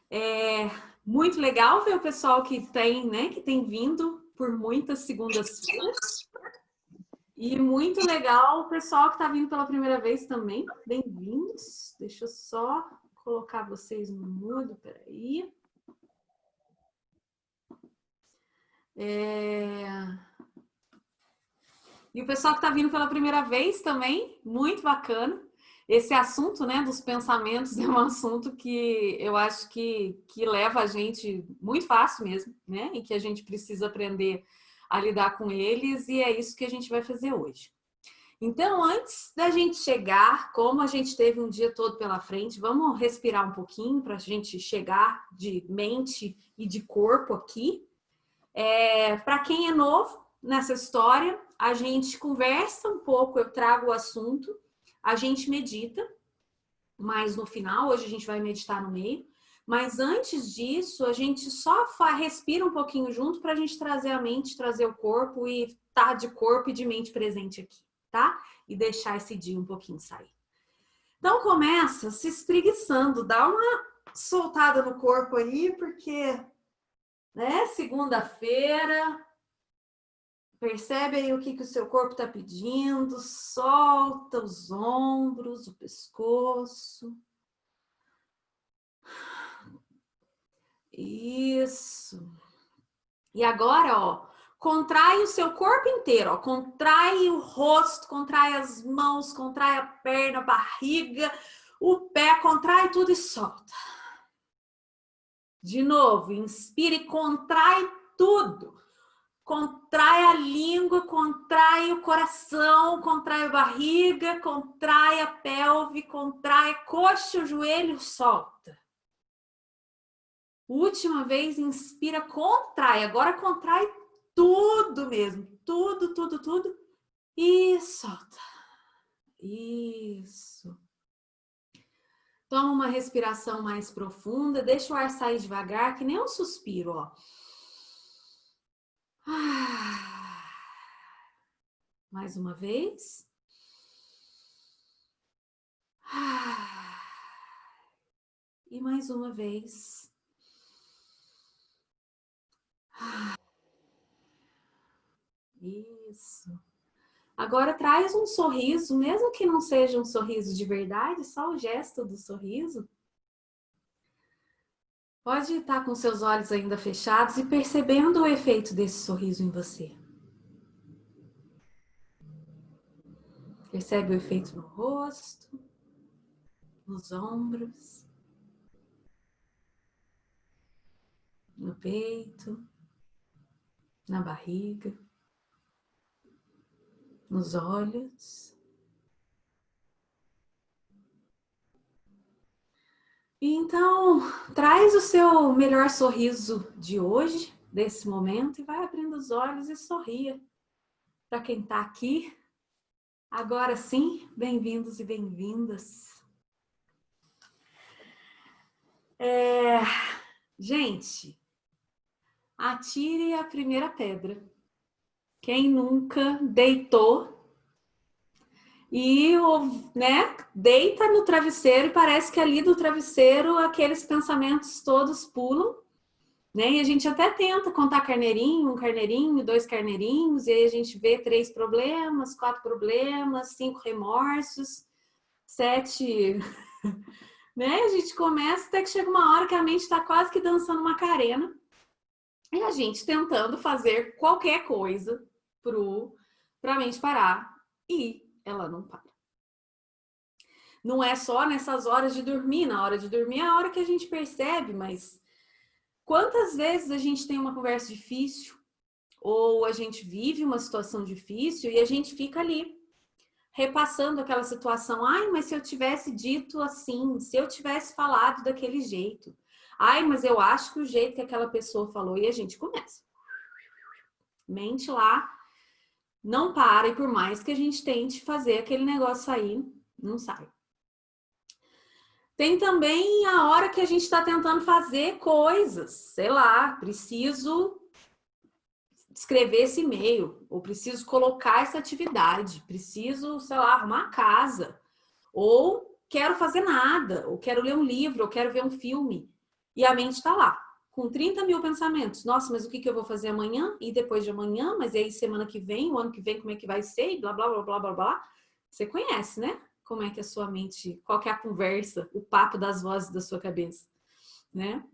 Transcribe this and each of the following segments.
É muito legal ver o pessoal que tem vindo por muitas segundas-feiras. E muito legal o pessoal que está vindo pela primeira vez também. Bem-vindos. Deixa eu só colocar vocês no mudo, peraí. E o pessoal que está vindo pela primeira vez também, muito bacana. Esse assunto, né, dos pensamentos é um assunto que eu acho que leva a gente muito fácil mesmo, né? E que a gente precisa aprender a lidar com eles, e é isso que a gente vai fazer hoje. Então, antes da gente chegar, como a gente teve um dia todo pela frente, vamos respirar um pouquinho para a gente chegar de mente e de corpo aqui. Para quem é novo nessa história, a gente conversa um pouco, eu trago o assunto, a gente medita, mas no final, hoje a gente vai meditar no meio. Mas antes disso, a gente só respira um pouquinho junto para a gente trazer a mente, trazer o corpo e estar de corpo e de mente presente aqui, tá? E deixar esse dia um pouquinho sair. Então começa se espreguiçando, dá uma soltada no corpo aí, porque, né, segunda-feira, percebe aí o que o seu corpo está pedindo, solta os ombros, o pescoço. Isso. E agora, ó, contrai o seu corpo inteiro, ó, contrai o rosto, contrai as mãos, contrai a perna, a barriga, o pé, contrai tudo e solta. De novo, inspira e contrai tudo. Contrai a língua, contrai o coração, contrai a barriga, contrai a pelve, contrai a coxa, o joelho, solta. Última vez, inspira, contrai. Agora contrai tudo mesmo. Tudo, tudo, tudo. E solta. Isso. Toma uma respiração mais profunda. Deixa o ar sair devagar, que nem um suspiro, ó. Mais uma vez. E mais uma vez. Isso. Agora traz um sorriso, mesmo que não seja um sorriso de verdade, só o gesto do sorriso. Pode estar com seus olhos ainda fechados e percebendo o efeito desse sorriso em você. Percebe o efeito no rosto, nos ombros, no peito, na barriga, nos olhos. E então, traz o seu melhor sorriso de hoje, desse momento, e vai abrindo os olhos e sorria. Para quem está aqui, agora sim, bem-vindos e bem-vindas. Gente, atire a primeira pedra. Quem nunca deitou e, né, deita no travesseiro e parece que ali do travesseiro aqueles pensamentos todos pulam, né? E a gente até tenta contar carneirinho, um carneirinho, 2 carneirinhos, e aí a gente vê 3 problemas, 4 problemas, 5 remorsos, 7... né? A gente começa até que chega uma hora que a mente está quase que dançando Macarena e a gente tentando fazer qualquer coisa para a mente parar e ela não para. Não é só nessas horas de dormir, na hora de dormir é a hora que a gente percebe, mas quantas vezes a gente tem uma conversa difícil ou a gente vive uma situação difícil e a gente fica ali repassando aquela situação. Ai, mas se eu tivesse dito assim, se eu tivesse falado daquele jeito. Ai, mas eu acho que o jeito que aquela pessoa falou, e a gente começa. Mente lá, não para, e por mais que a gente tente fazer aquele negócio sair, não sai. Tem também a hora que a gente está tentando fazer coisas, sei lá, preciso escrever esse e-mail, ou preciso colocar essa atividade, preciso, sei lá, arrumar a casa, ou quero fazer nada, ou quero ler um livro, ou quero ver um filme. E a mente está lá, com 30 mil pensamentos. Nossa, mas o que eu vou fazer amanhã? E depois de amanhã? Mas aí semana que vem, o ano que vem, como é que vai ser? E blá, blá, blá, blá, blá, blá. Você conhece, né? Como é que a sua mente, qual que é a conversa, o papo das vozes da sua cabeça, né?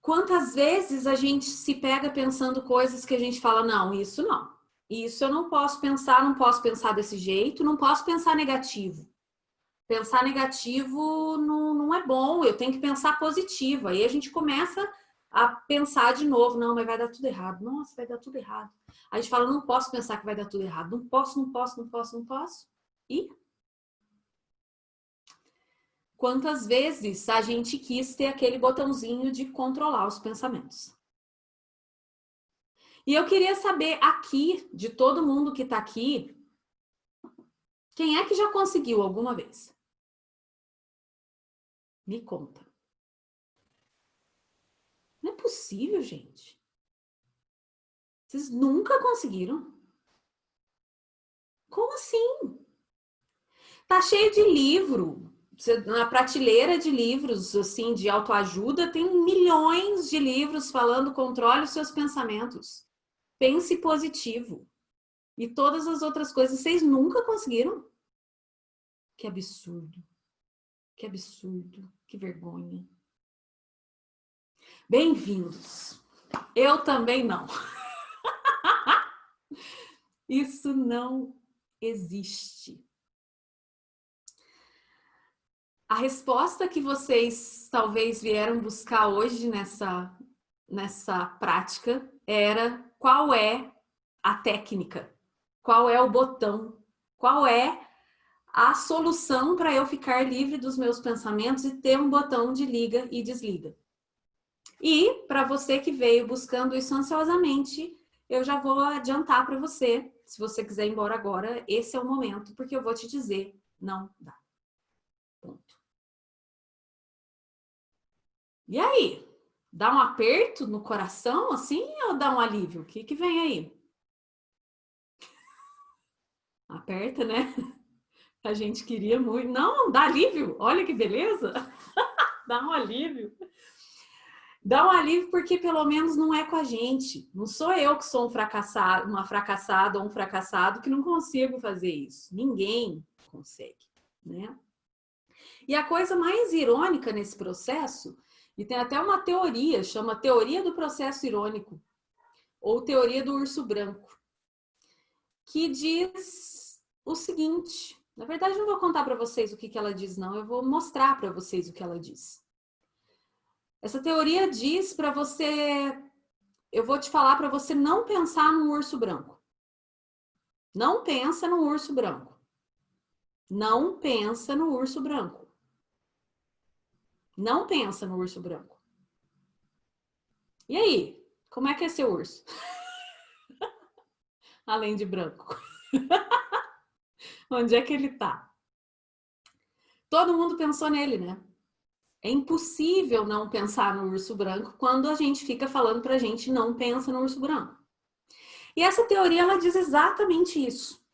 Quantas vezes a gente se pega pensando coisas que a gente fala, não, isso não. Isso eu não posso pensar desse jeito, não posso pensar negativo. Pensar negativo não é bom, eu tenho que pensar positivo. Aí a gente começa a pensar de novo, não, mas vai dar tudo errado. Nossa, vai dar tudo errado. Aí a gente fala, não posso pensar que vai dar tudo errado. Não posso, não posso, não posso, não posso. E quantas vezes a gente quis ter aquele botãozinho de controlar os pensamentos? E eu queria saber aqui, de todo mundo que está aqui, quem é que já conseguiu alguma vez? Me conta. Não é possível, gente. Vocês nunca conseguiram? Como assim? Tá cheio de livro. Na prateleira de livros, assim, de autoajuda, tem milhões de livros falando controle os seus pensamentos. Pense positivo. E todas as outras coisas, vocês nunca conseguiram? Que absurdo. Que absurdo. Que vergonha. Bem-vindos. Eu também não. Isso não existe. A resposta que vocês talvez vieram buscar hoje nessa prática era qual é a técnica, qual é o botão, qual é a solução para eu ficar livre dos meus pensamentos e ter um botão de liga e desliga. E para você que veio buscando isso ansiosamente, eu já vou adiantar para você, se você quiser ir embora agora, esse é o momento, porque eu vou te dizer, não dá. Ponto. E aí? Dá um aperto no coração, assim, ou dá um alívio? O que vem aí? Aperta, né? A gente queria muito. Não, dá alívio. Olha que beleza. Dá um alívio. Dá um alívio porque pelo menos não é com a gente. Não sou eu que sou um fracassado, uma fracassada ou um fracassado que não consigo fazer isso. Ninguém consegue, né? E a coisa mais irônica nesse processo, e tem até uma teoria, chama teoria do processo irônico, ou teoria do urso branco, que diz o seguinte, na verdade eu não vou contar para vocês o que ela diz não, eu vou mostrar para vocês o que ela diz. Essa teoria diz para você, eu vou te falar para você não pensar num urso branco. Não pensa no urso branco. Não pensa no urso branco. Não pensa no urso branco. E aí, como é que é seu urso? Além de branco. Onde é que ele tá? Todo mundo pensou nele, né? É impossível não pensar no urso branco quando a gente fica falando pra gente não pensa no urso branco. E essa teoria, ela diz exatamente isso.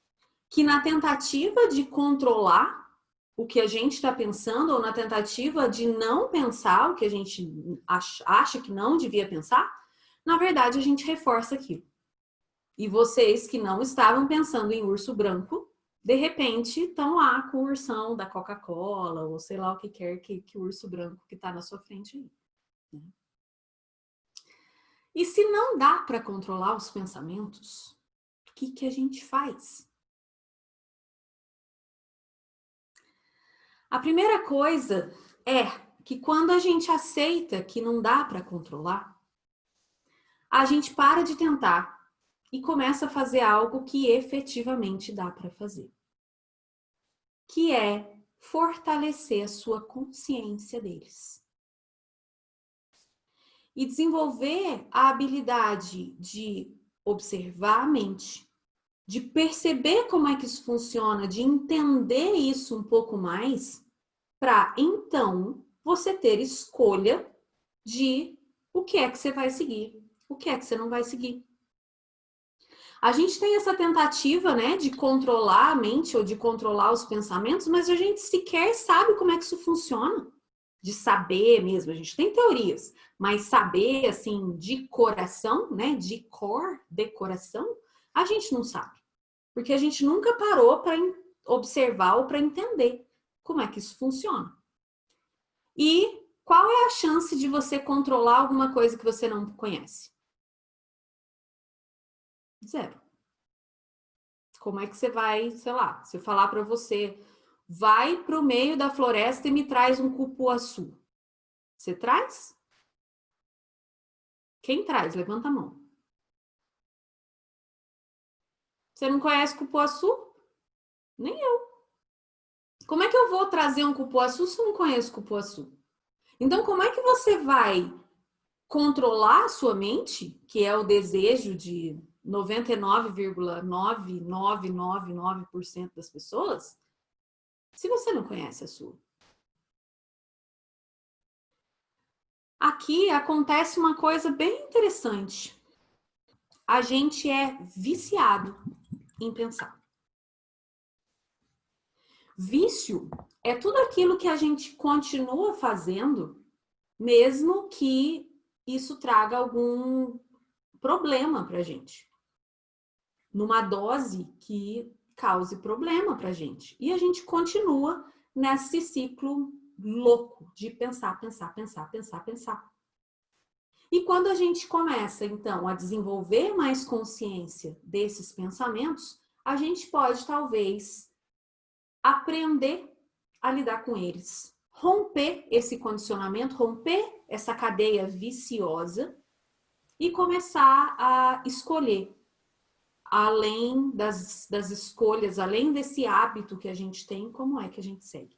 Que na tentativa de controlar o que a gente está pensando, ou na tentativa de não pensar o que a gente acha que não devia pensar, na verdade a gente reforça aquilo. E vocês que não estavam pensando em urso branco, de repente estão lá com o ursão da Coca-Cola, ou sei lá o que quer que o urso branco que está na sua frente aí. E se não dá para controlar os pensamentos, o que a gente faz? A primeira coisa é que quando a gente aceita que não dá para controlar, a gente para de tentar e começa a fazer algo que efetivamente dá para fazer. Que é fortalecer a sua consciência deles. E desenvolver a habilidade de observar a mente, de perceber como é que isso funciona, de entender isso um pouco mais, para então você ter escolha de o que é que você vai seguir, o que é que você não vai seguir. A gente tem essa tentativa, né, de controlar a mente ou de controlar os pensamentos, mas a gente sequer sabe como é que isso funciona. De saber mesmo, a gente tem teorias, mas saber, assim, de coração, né, de coração, a gente não sabe. Porque a gente nunca parou para observar ou para entender como é que isso funciona. E qual é a chance de você controlar alguma coisa que você não conhece? Zero. Como é que você vai, sei lá, se eu falar para você, vai para o meio da floresta e me traz um cupuaçu. Você traz? Quem traz? Levanta a mão. Você não conhece cupuaçu? Nem eu. Como é que eu vou trazer um cupuaçu se eu não conheço cupuaçu? Então, como é que você vai controlar a sua mente, que é o desejo de 99,9999% das pessoas, se você não conhece a sua? Aqui acontece uma coisa bem interessante. A gente é viciado em pensar. Vício é tudo aquilo que a gente continua fazendo, mesmo que isso traga algum problema para a gente. Numa dose que cause problema para a gente. E a gente continua nesse ciclo louco de pensar, pensar, pensar, pensar, pensar. E quando a gente começa, então, a desenvolver mais consciência desses pensamentos, a gente pode, talvez, aprender a lidar com eles. Romper esse condicionamento, romper essa cadeia viciosa e começar a escolher, além das escolhas, além desse hábito que a gente tem, como é que a gente segue.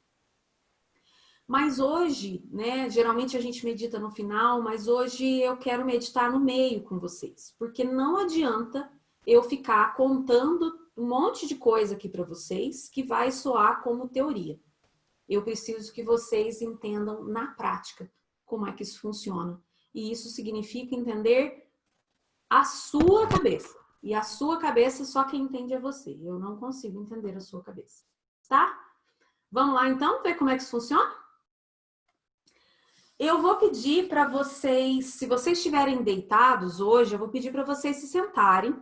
Mas hoje, né, geralmente a gente medita no final, mas hoje eu quero meditar no meio com vocês, porque não adianta eu ficar contando um monte de coisa aqui para vocês que vai soar como teoria. Eu preciso que vocês entendam na prática como é que isso funciona. E isso significa entender a sua cabeça. E a sua cabeça só quem entende é você. Eu não consigo entender a sua cabeça. Tá? Vamos lá então ver como é que isso funciona? Eu vou pedir para vocês, se vocês estiverem deitados hoje, eu vou pedir para vocês se sentarem,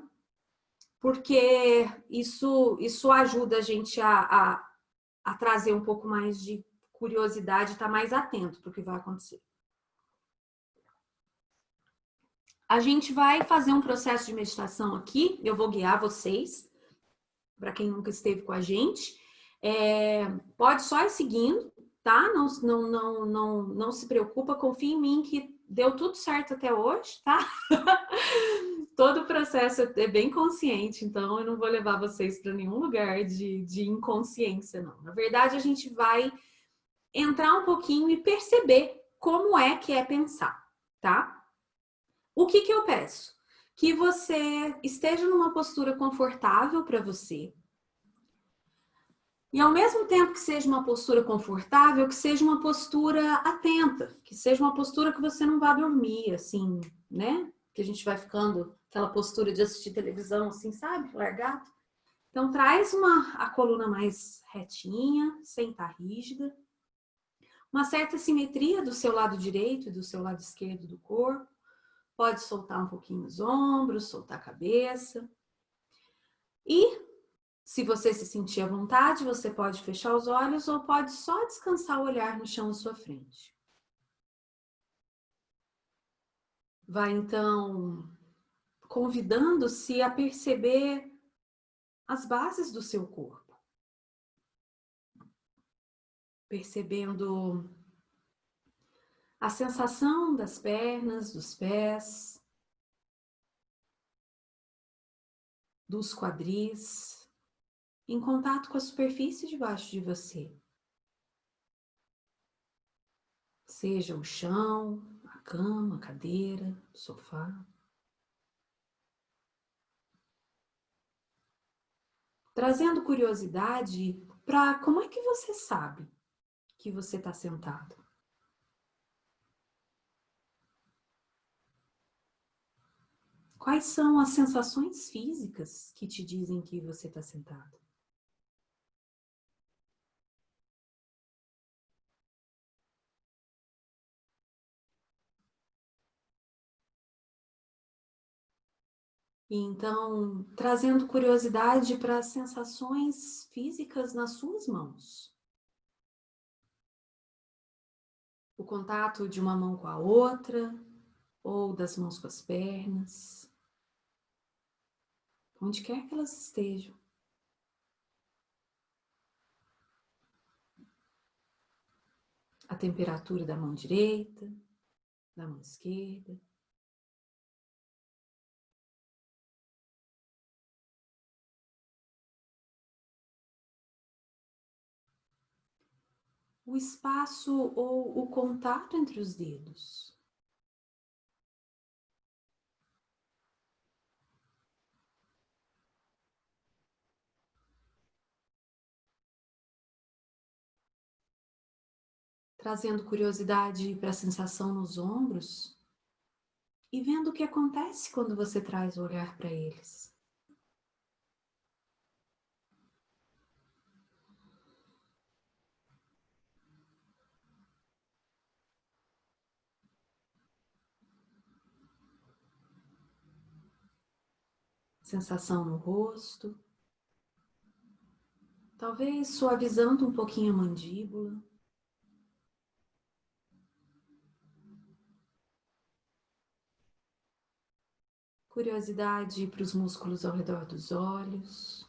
porque isso ajuda a gente a trazer um pouco mais de curiosidade, estar mais atento para o que vai acontecer. A gente vai fazer um processo de meditação aqui, eu vou guiar vocês, para quem nunca esteve com a gente. Pode só ir seguindo, tá? Não se preocupa, confia em mim que deu tudo certo até hoje, tá? Todo o processo é bem consciente, então eu não vou levar vocês para nenhum lugar de inconsciência, não. Na verdade, a gente vai entrar um pouquinho e perceber como é que é pensar, tá? O que eu peço? Que você esteja numa postura confortável para você. E ao mesmo tempo que seja uma postura confortável, que seja uma postura atenta, que seja uma postura que você não vá dormir, assim, né? Que a gente vai ficando aquela postura de assistir televisão, assim, sabe? Largado. Então, traz a coluna mais retinha, sem estar rígida. Uma certa simetria do seu lado direito e do seu lado esquerdo do corpo. Pode soltar um pouquinho os ombros, soltar a cabeça. E, se você se sentir à vontade, você pode fechar os olhos ou pode só descansar o olhar no chão à sua frente. Vai, então, convidando-se a perceber as bases do seu corpo. Percebendo a sensação das pernas, dos pés, dos quadris, em contato com a superfície debaixo de você. Seja o chão, a cama, a cadeira, o sofá. Trazendo curiosidade para como é que você sabe que você está sentado. Quais são as sensações físicas que te dizem que você está sentado? E então, trazendo curiosidade para as sensações físicas nas suas mãos. O contato de uma mão com a outra, ou das mãos com as pernas. Onde quer que elas estejam. A temperatura da mão direita, da mão esquerda. O espaço ou o contato entre os dedos. Trazendo curiosidade para a sensação nos ombros e vendo o que acontece quando você traz o olhar para eles. Sensação no rosto. Talvez suavizando um pouquinho a mandíbula. Curiosidade para os músculos ao redor dos olhos.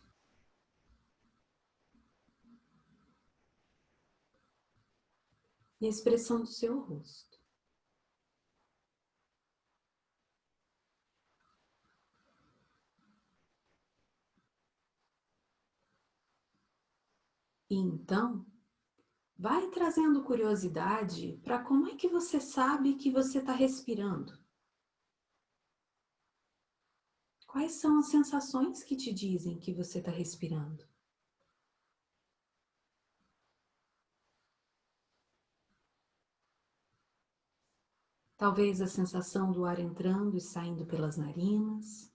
E a expressão do seu rosto. E então, vai trazendo curiosidade para como é que você sabe que você está respirando. Quais são as sensações que te dizem que você está respirando? Talvez a sensação do ar entrando e saindo pelas narinas.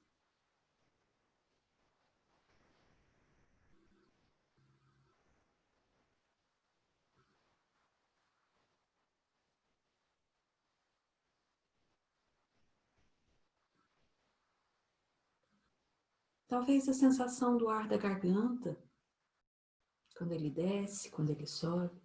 Talvez a sensação do ar da garganta, quando ele desce, quando ele sobe.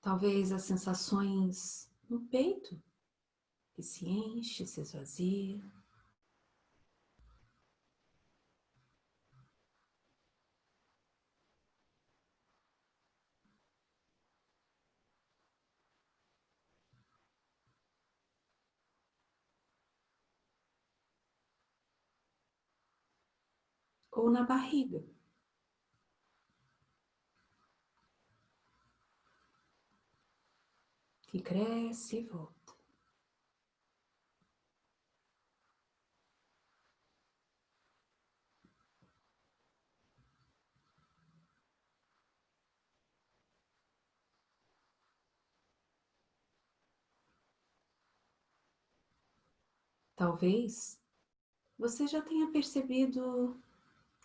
Talvez as sensações no peito, que se enche, se esvazia. Ou na barriga, que cresce e volta. Talvez você já tenha percebido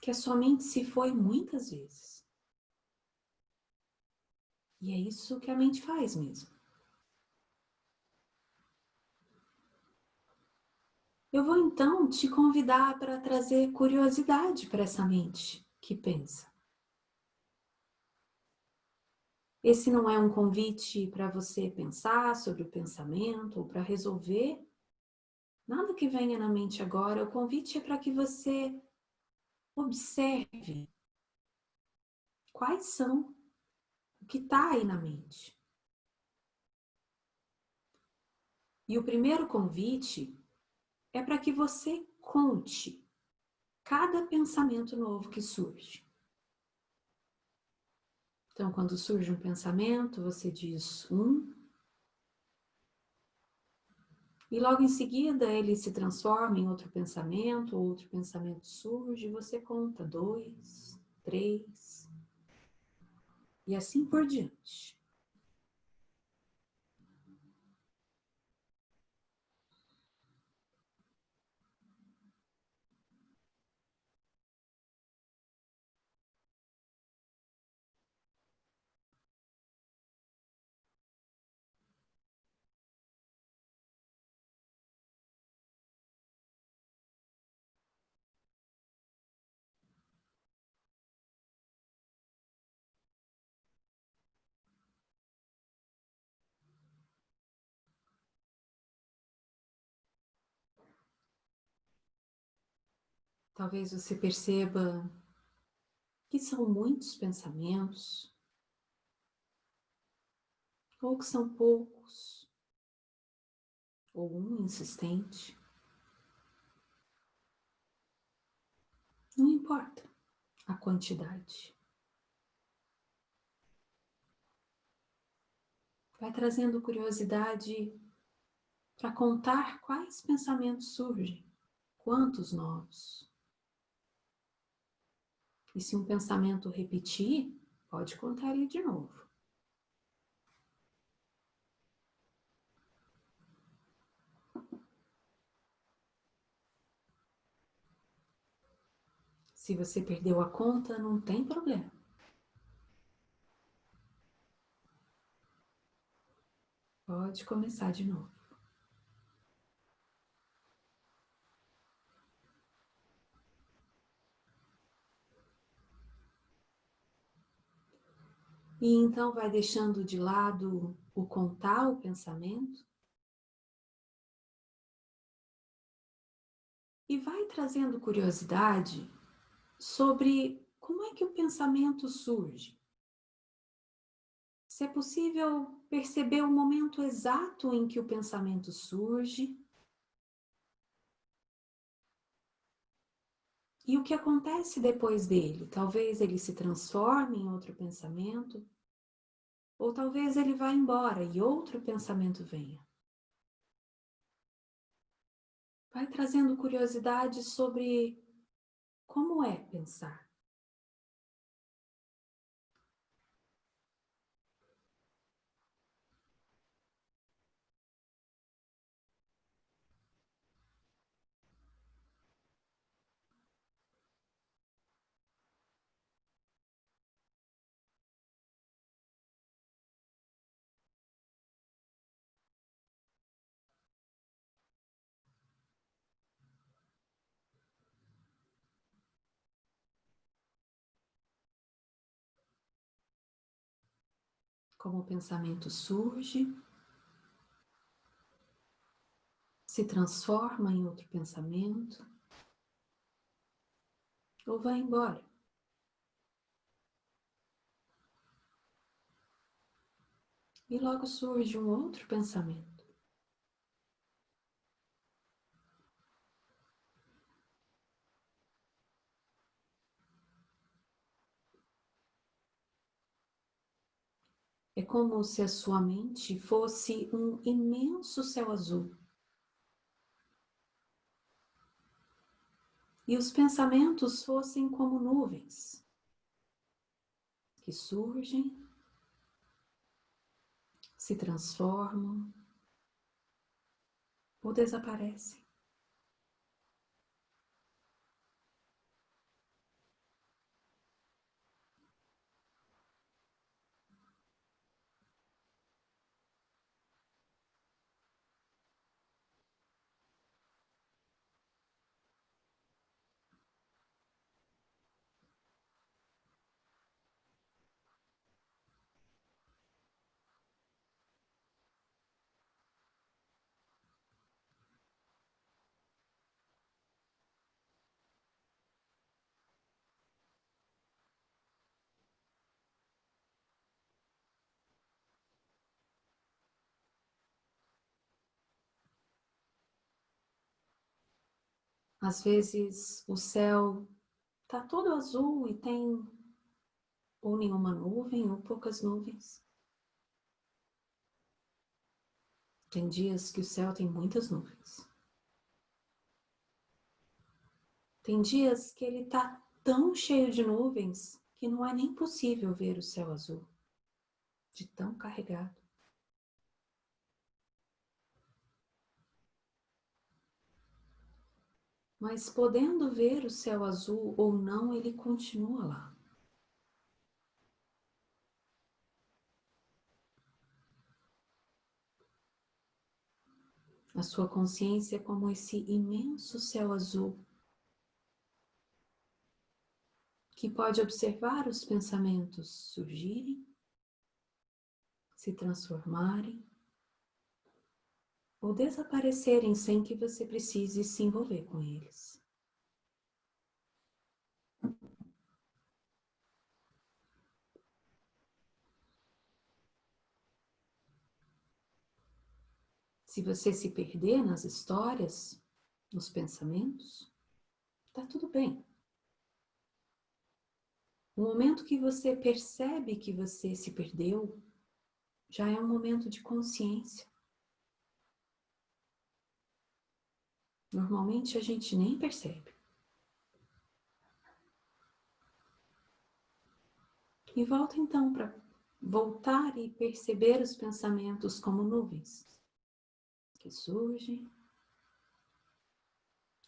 que a sua mente se foi muitas vezes. E é isso que a mente faz mesmo. Eu vou então te convidar para trazer curiosidade para essa mente que pensa. Esse não é um convite para você pensar sobre o pensamento ou para resolver nada que venha na mente agora. O convite é para que você observe quais são o que está aí na mente. E o primeiro convite é para que você conte cada pensamento novo que surge. Então, quando surge um pensamento, você diz 1, E logo em seguida ele se transforma em outro pensamento surge, e você conta 2, 3, e assim por diante. Talvez você perceba que são muitos pensamentos, ou que são poucos, ou um insistente. Não importa a quantidade. Vai trazendo curiosidade para contar quais pensamentos surgem, quantos novos. E se um pensamento repetir, pode contar ele de novo. Se você perdeu a conta, não tem problema. Pode começar de novo. E então vai deixando de lado o contar o pensamento e vai trazendo curiosidade sobre como é que o pensamento surge. Se é possível perceber o momento exato em que o pensamento surge e o que acontece depois dele. Talvez ele se transforme em outro pensamento, ou talvez ele vá embora e outro pensamento venha. Vai trazendo curiosidade sobre como é pensar. Como o pensamento surge, se transforma em outro pensamento, ou vai embora. E logo surge um outro pensamento. É como se a sua mente fosse um imenso céu azul. E os pensamentos fossem como nuvens que surgem, se transformam ou desaparecem. Às vezes o céu está todo azul e tem ou nenhuma nuvem ou poucas nuvens. Tem dias que o céu tem muitas nuvens. Tem dias que ele está tão cheio de nuvens que não é nem possível ver o céu azul, de tão carregado. Mas podendo ver o céu azul ou não, ele continua lá. A sua consciência é como esse imenso céu azul que pode observar os pensamentos surgirem, se transformarem ou desaparecerem sem que você precise se envolver com eles. Se você se perder nas histórias, nos pensamentos, tá tudo bem. O momento que você percebe que você se perdeu, já é um momento de consciência. Normalmente a gente nem percebe. E volta então para voltar e perceber os pensamentos como nuvens que surgem,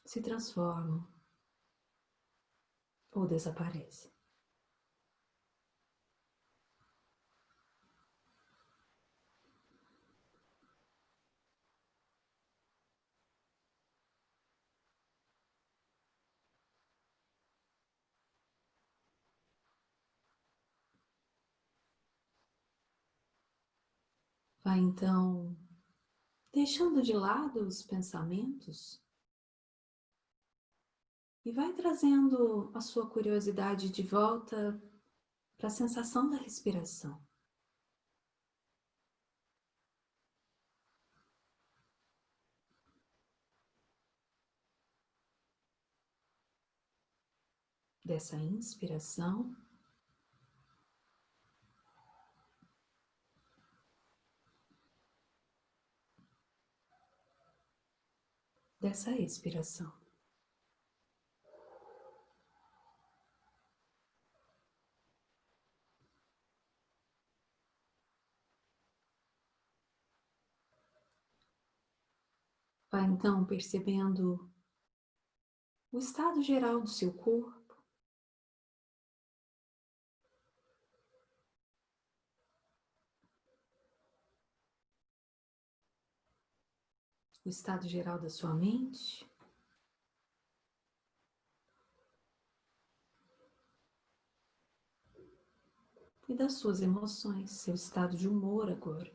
se transformam ou desaparecem. Vai então deixando de lado os pensamentos e vai trazendo a sua curiosidade de volta para a sensação da respiração. Dessa inspiração dessa expiração. Vai então percebendo o estado geral do seu corpo, o estado geral da sua mente, e das suas emoções, seu estado de humor agora.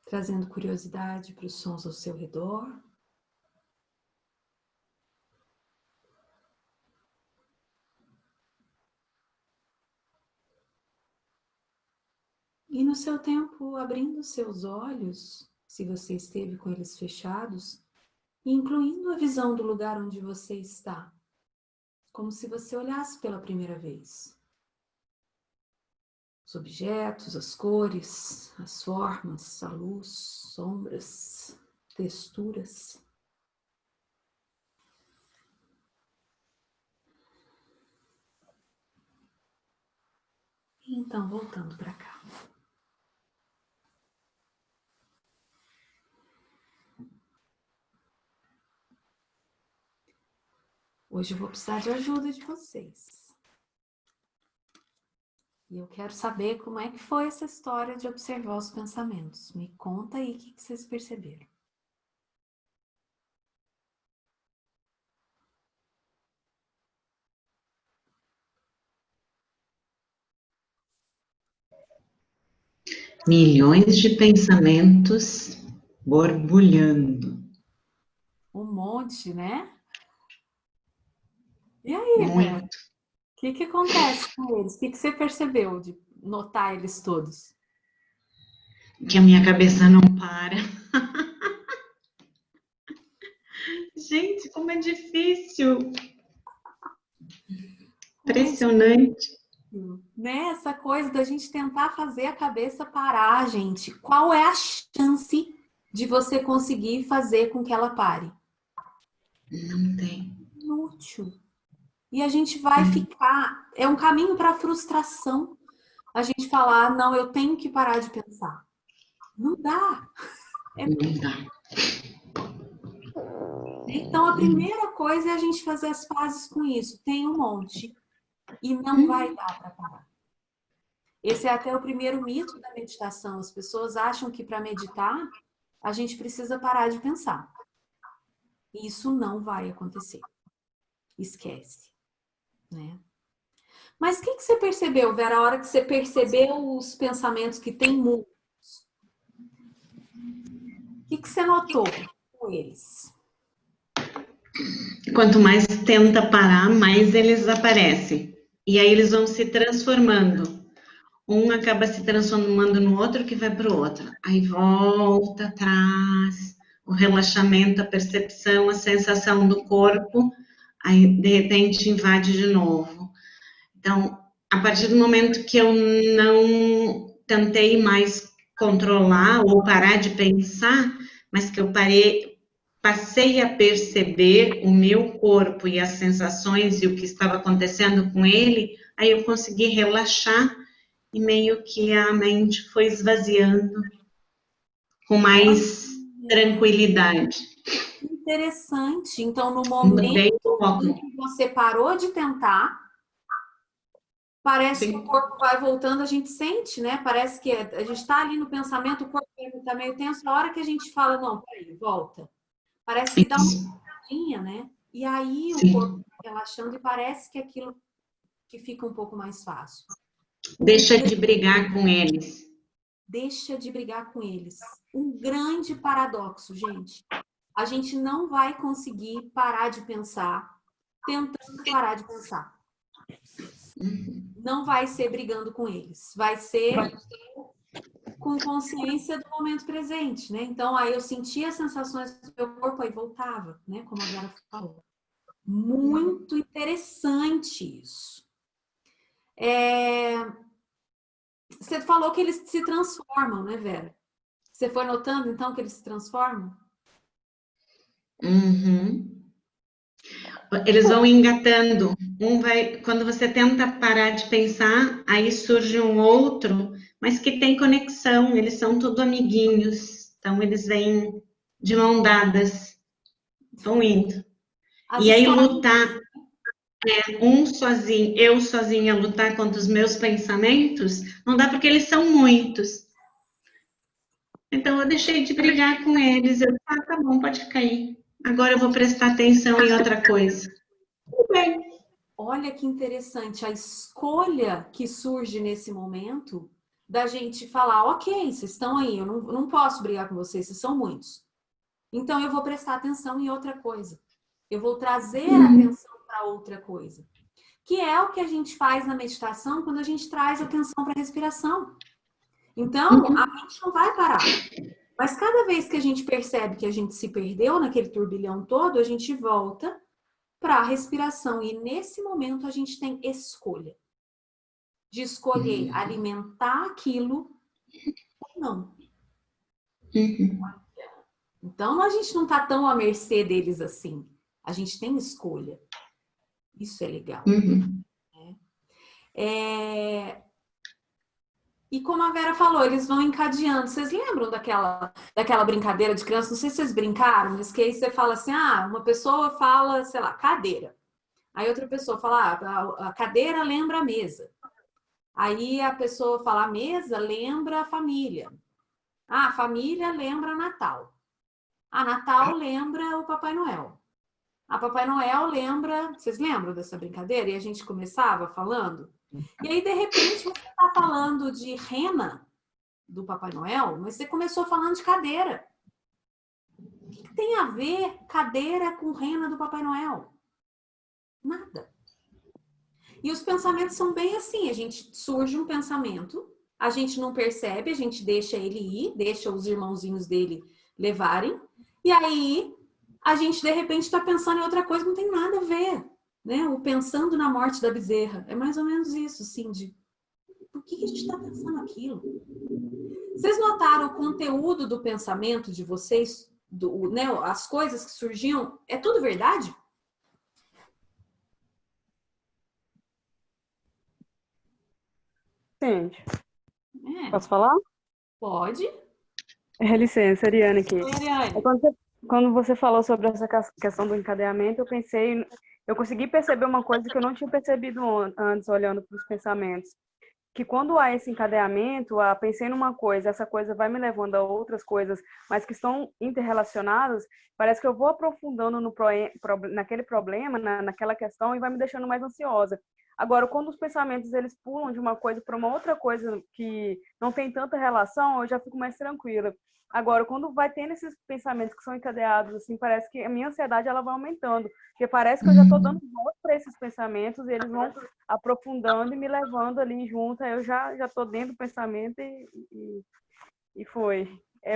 Trazendo curiosidade para os sons ao seu redor. E no seu tempo, abrindo seus olhos, se você esteve com eles fechados, e incluindo a visão do lugar onde você está, como se você olhasse pela primeira vez. Os objetos, as cores, as formas, a luz, sombras, texturas. E então, voltando para cá. Hoje eu vou precisar de ajuda de vocês. E eu quero saber como é que foi essa história de observar os pensamentos. Me conta aí o que vocês perceberam. Milhões de pensamentos borbulhando. Um monte, né? E aí, Vera? Muito. O que acontece com eles? O que você percebeu de notar eles todos? Que a minha cabeça não para. Gente, como é difícil. Impressionante. Né? Essa coisa da gente tentar fazer a cabeça parar, gente. Qual é a chance de você conseguir fazer com que ela pare? Não tem. Inútil. E a gente vai ficar... É um caminho para a frustração. A gente falar, não, eu tenho que parar de pensar. Não dá. Não dá. Então, a primeira coisa é a gente fazer as pazes com isso. Tem um monte. E não vai dar para parar. Esse é até o primeiro mito da meditação. As pessoas acham que para meditar, a gente precisa parar de pensar. Isso não vai acontecer. Esquece. Né? Mas o que você percebeu, Vera, a hora que você percebeu os pensamentos que tem muitos? O que você notou com eles? Quanto mais tenta parar, mais eles aparecem. E aí eles vão se transformando. Um acaba se transformando no outro que vai para o outro. Aí volta atrás, o relaxamento, a percepção, a sensação do corpo, aí de repente invade de novo. Então, a partir do momento que eu não tentei mais controlar ou parar de pensar, mas que eu passei a perceber o meu corpo e as sensações e o que estava acontecendo com ele, aí eu consegui relaxar e meio que a mente foi esvaziando com mais tranquilidade. Interessante. Então, no Mudei momento o foco. em que você parou de tentar, parece que o Sim. corpo vai voltando, a gente sente, né? Parece que a gente está ali no pensamento, o corpo está meio tenso. A hora que a gente fala, não, peraí, volta. Parece que dá uma Isso. paradinha, né? E aí o corpo Sim. vai relaxando e parece que aquilo que fica um pouco mais fácil. Deixa de brigar com eles. Deixa de brigar com eles. Um grande paradoxo, gente. A gente não vai conseguir parar de pensar tentando parar de pensar. Não vai ser brigando com eles. Vai ser com consciência do momento presente, né? Então, aí eu sentia as sensações do meu corpo, aí voltava, né? Como a Vera falou. Muito interessante isso. Você falou que eles se transformam, né, Vera? Você foi notando, então, que eles se transformam? Uhum. Eles vão engatando. Quando você tenta parar de pensar, aí surge um outro, mas que tem conexão. Eles são tudo amiguinhos. Então eles vêm de mão dadas, vão indo. As E aí histórias... lutar, um sozinho, eu sozinha lutar contra os meus pensamentos, não dá porque eles são muitos. Então eu deixei de brigar com eles. Tá bom, pode ficar aí. Agora eu vou prestar atenção em outra coisa. Tudo bem. Olha que interessante a escolha que surge nesse momento da gente falar, ok, vocês estão aí, eu não posso brigar com vocês, vocês são muitos. Então eu vou prestar atenção em outra coisa. Eu vou trazer atenção para outra coisa. Que é o que a gente faz na meditação quando a gente traz atenção para a respiração. Então, a mente não vai parar. Mas cada vez que a gente percebe que a gente se perdeu naquele turbilhão todo, a gente volta para a respiração. E nesse momento a gente tem escolha. De escolher alimentar aquilo ou não. Então a gente não está tão à mercê deles assim. A gente tem escolha. Isso é legal. E como a Vera falou, eles vão encadeando. Vocês lembram daquela brincadeira de criança? Não sei se vocês brincaram, mas que aí você fala assim, uma pessoa fala, sei lá, cadeira. Aí outra pessoa fala, a cadeira lembra a mesa. Aí a pessoa fala, a mesa lembra a família. A família lembra Natal. A Natal lembra o Papai Noel. A Papai Noel lembra... Vocês lembram dessa brincadeira? E a gente começava falando. E aí, de repente, você está falando de rena do Papai Noel, mas você começou falando de cadeira. O que tem a ver cadeira com rena do Papai Noel? Nada. E os pensamentos são bem assim. Surge um pensamento, a gente não percebe, a gente deixa ele ir, deixa os irmãozinhos dele levarem. E aí, a gente de repente está pensando em outra coisa que não tem nada a ver, né? O pensando na morte da bezerra. É mais ou menos isso, assim, de por que a gente está pensando aquilo? Vocês notaram o conteúdo do pensamento de vocês, né, as coisas que surgiam, é tudo verdade? Gente, É, posso falar? pode. Licença, Ariane aqui. Oi, Ariane. Quando você falou sobre essa questão do encadeamento, eu consegui perceber uma coisa que eu não tinha percebido antes, olhando para os pensamentos. Que quando há esse encadeamento, pensei numa coisa, essa coisa vai me levando a outras coisas, mas que estão interrelacionadas, parece que eu vou aprofundando naquele problema, naquela questão, e vai me deixando mais ansiosa. Agora, quando os pensamentos eles pulam de uma coisa para uma outra coisa que não tem tanta relação, eu já fico mais tranquila. Agora, quando vai tendo esses pensamentos que são encadeados, assim, parece que a minha ansiedade ela vai aumentando, porque parece que eu já estou dando voz para esses pensamentos e eles vão aprofundando e me levando ali junto, aí eu já estou dentro do pensamento e foi.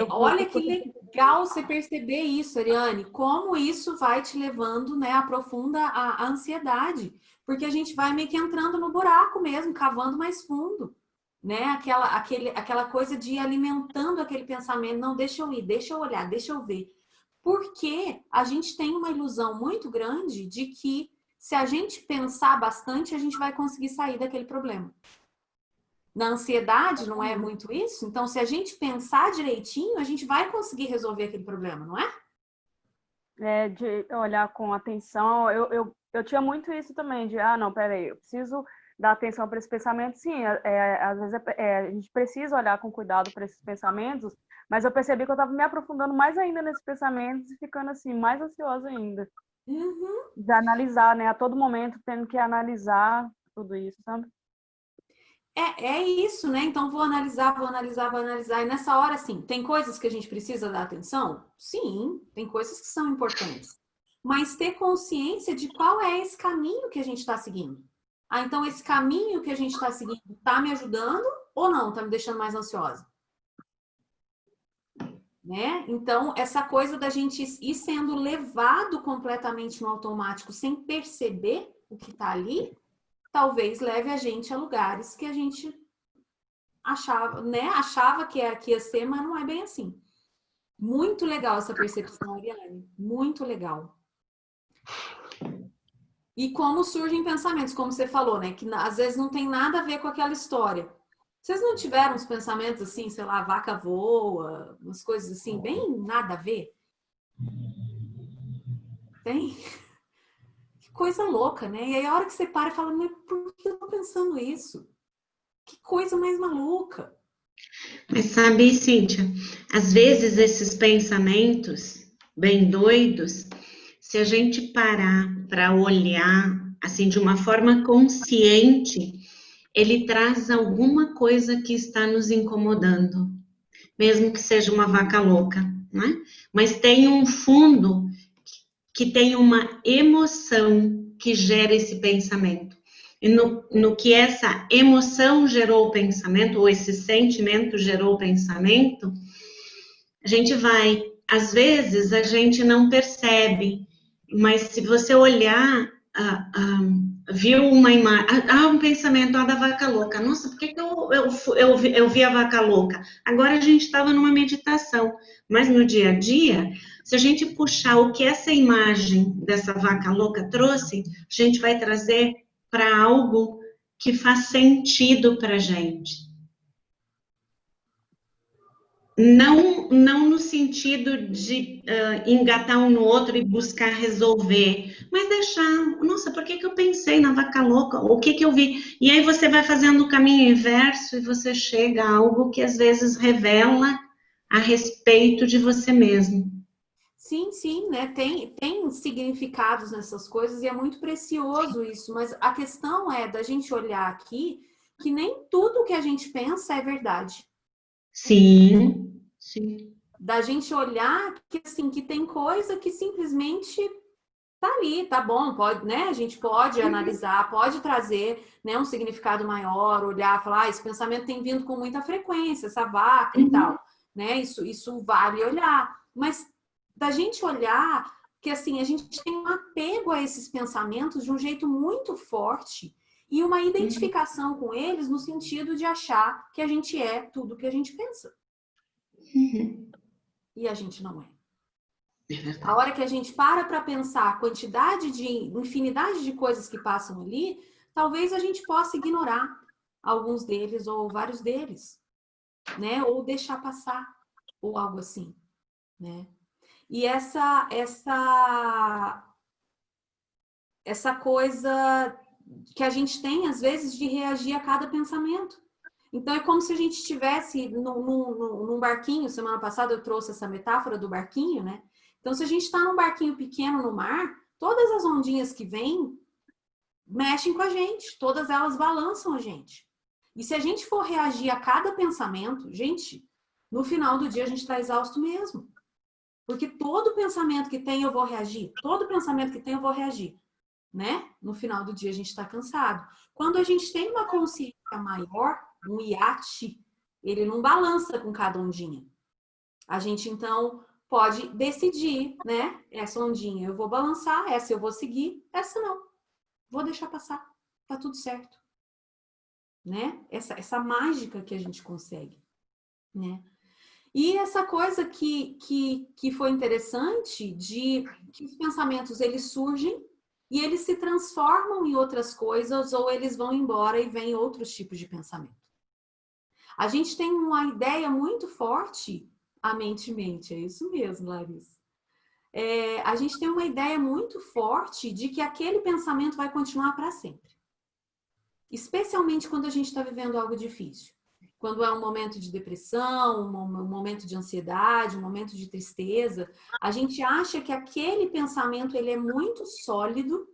Olha que legal você perceber isso, Ariane, como isso vai te levando, né, aprofunda a ansiedade, porque a gente vai meio que entrando no buraco mesmo, cavando mais fundo, né, aquela coisa de ir alimentando aquele pensamento, não, deixa eu ir, deixa eu olhar, deixa eu ver, porque a gente tem uma ilusão muito grande de que se a gente pensar bastante, a gente vai conseguir sair daquele problema. Na ansiedade, não é muito isso? Então, se a gente pensar direitinho, a gente vai conseguir resolver aquele problema, não é? De olhar com atenção. Eu tinha muito isso também, de, não, peraí, eu preciso dar atenção para esse pensamento. Sim, às vezes a gente precisa olhar com cuidado para esses pensamentos, mas eu percebi que eu estava me aprofundando mais ainda nesses pensamentos e ficando assim, mais ansiosa ainda. Uhum. De analisar, né? A todo momento tendo que analisar tudo isso, sabe? É isso, né? Então vou analisar. E nessa hora, assim, tem coisas que a gente precisa dar atenção? Sim, tem coisas que são importantes. Mas ter consciência de qual é esse caminho que a gente está seguindo. Então esse caminho que a gente está seguindo está me ajudando ou não? Está me deixando mais ansiosa? Né? Então, essa coisa da gente ir sendo levado completamente no automático sem perceber o que está ali, talvez leve a gente a lugares que a gente achava, né? Achava que ia ser, mas não é bem assim. Muito legal essa percepção, Ariane. Muito legal. E como surgem pensamentos, como você falou, né? Que às vezes não tem nada a ver com aquela história. Vocês não tiveram uns pensamentos assim, sei lá, vaca voa, umas coisas assim, bem nada a ver? Tem? Que coisa louca, né? E aí a hora que você para e fala, mas por que eu tô pensando isso? Que coisa mais maluca. Mas sabe, Cíntia, às vezes esses pensamentos bem doidos, se a gente parar para olhar assim de uma forma consciente, ele traz alguma coisa que está nos incomodando, mesmo que seja uma vaca louca, né? Mas tem um fundo que tem uma emoção que gera esse pensamento. E no que essa emoção gerou o pensamento, ou esse sentimento gerou o pensamento, a gente vai. Às vezes a gente não percebe, mas se você olhar, viu uma imagem, um pensamento da vaca louca. Nossa, por que eu vi a vaca louca? Agora a gente estava numa meditação, mas no dia a dia, se a gente puxar o que essa imagem dessa vaca louca trouxe, a gente vai trazer para algo que faz sentido para a gente. Não no sentido de engatar um no outro e buscar resolver, mas deixar, nossa, por que eu pensei na vaca louca? O que eu vi? E aí você vai fazendo o caminho inverso e você chega a algo que às vezes revela a respeito de você mesmo. Sim, né? Tem significados nessas coisas e é muito precioso isso, mas a questão é da gente olhar aqui que nem tudo que a gente pensa é verdade. Sim. Da gente olhar que assim, que tem coisa que simplesmente tá ali, tá bom, pode, né? A gente pode analisar, pode trazer, né, um significado maior, olhar, falar, esse pensamento tem vindo com muita frequência, essa vaca e tal, né? Isso vale olhar, mas da gente olhar que assim, a gente tem um apego a esses pensamentos de um jeito muito forte e uma identificação com eles no sentido de achar que a gente é tudo que a gente pensa. E a gente não é. A hora que a gente para pensar a quantidade de infinidade de coisas que passam ali, talvez a gente possa ignorar alguns deles ou vários deles, né? Ou deixar passar, ou algo assim, né? E essa coisa que a gente tem, às vezes, de reagir a cada pensamento. Então, é como se a gente estivesse num barquinho. Semana passada eu trouxe essa metáfora do barquinho, né? Então, se a gente está num barquinho pequeno no mar, todas as ondinhas que vêm mexem com a gente, todas elas balançam a gente. E se a gente for reagir a cada pensamento, gente, no final do dia a gente está exausto mesmo. Porque todo pensamento que tem eu vou reagir, todo pensamento que tem eu vou reagir, né? No final do dia a gente está cansado. Quando a gente tem uma consciência maior, um iate, ele não balança com cada ondinha. A gente então pode decidir, né? Essa ondinha eu vou balançar, essa eu vou seguir, essa não. Vou deixar passar. Tá tudo certo. Né? Essa mágica que a gente consegue, né? E essa coisa que foi interessante de que os pensamentos eles surgem e eles se transformam em outras coisas ou eles vão embora e vêm outros tipos de pensamento. A gente tem uma ideia muito forte, a mente, é isso mesmo, Larissa. A gente tem uma ideia muito forte de que aquele pensamento vai continuar para sempre. Especialmente quando a gente está vivendo algo difícil. Quando é um momento de depressão, um momento de ansiedade, um momento de tristeza, a gente acha que aquele pensamento ele é muito sólido